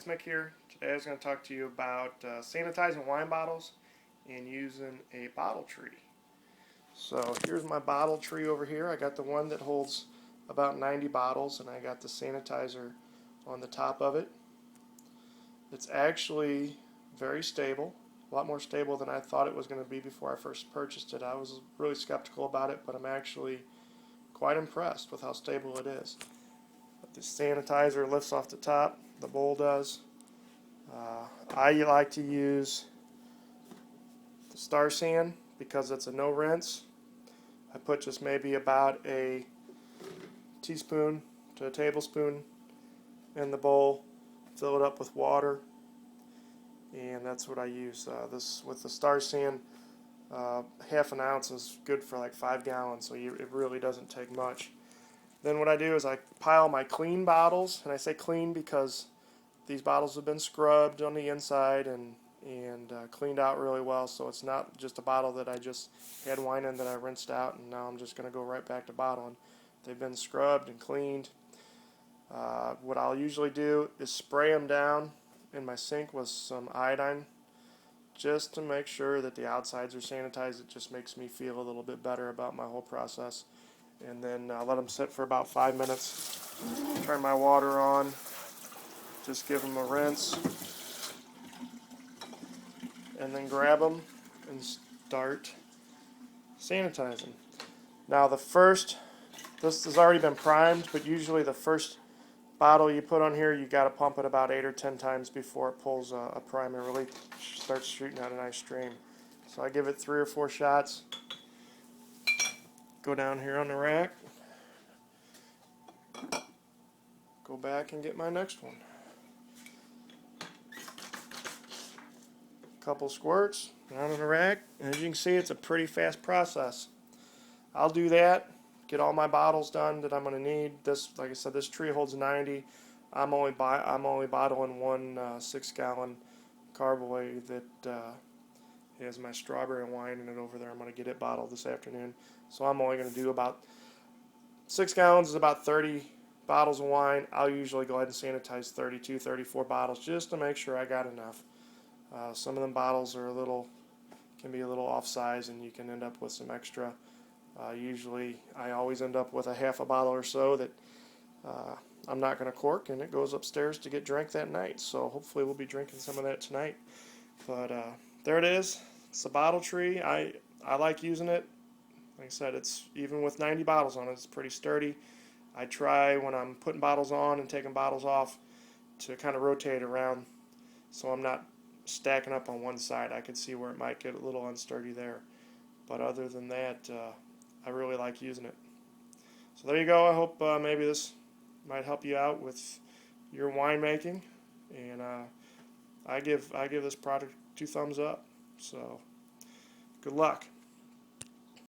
Mick here. Today I was going to talk to you about sanitizing wine bottles and using a bottle tree. So here's my bottle tree over here. I got the one that holds about 90 bottles, and I got the sanitizer on the top of it. It's actually very stable, a lot more stable than I thought it was going to be before I first purchased it. I was really skeptical about it, but I'm actually quite impressed with how stable it is. The sanitizer lifts off the top, the bowl does. I like to use the Star San because it's a no rinse. I put just maybe about a teaspoon to a tablespoon in the bowl, fill it up with water, and that's what I use. This with the Star San, half an ounce is good for like 5 gallons, so it really doesn't take much. Then what I do is I pile my clean bottles, and I say clean because these bottles have been scrubbed on the inside and cleaned out really well, so it's not just a bottle that I just had wine in that I rinsed out and now I'm just going to go right back to bottling. They've been scrubbed and cleaned. What I'll usually do is spray them down in my sink with some iodine just to make sure that the outsides are sanitized. It just makes me feel a little bit better about my whole process. And then let them sit for about 5 minutes. Turn my water on. Just give them a rinse. And then grab them and start sanitizing. Now this has already been primed, but usually the first bottle you put on here, you got to pump it about 8 or 10 times before it pulls a prime and really starts shooting out a nice stream. So I give it 3 or 4 shots. Go down here on the rack, go back and get my next one. Couple squirts down on the rack, and as you can see, it's a pretty fast process. I'll do that, get all my bottles done that I'm going to need. This, like I said, this tree holds 90. I'm only bottling one 6-gallon carboy that has my strawberry wine in it over there. I'm going to get it bottled this afternoon. So I'm only going to do about 6 gallons is about 30 bottles of wine. I'll usually go ahead and sanitize 32, 34 bottles just to make sure I got enough. Some of them bottles are can be a little off size, and you can end up with some extra. Usually I always end up with a half a bottle or so that I'm not going to cork, and it goes upstairs to get drank that night. So hopefully we'll be drinking some of that tonight. But there it is. It's a bottle tree. I like using it. Like I said, it's even with 90 bottles on it, it's pretty sturdy. I try when I'm putting bottles on and taking bottles off to kind of rotate around so I'm not stacking up on one side. I can see where it might get a little unsturdy there. But other than that, I really like using it. So there you go. I hope maybe this might help you out with your winemaking. And I give this product 2 thumbs up. So good luck.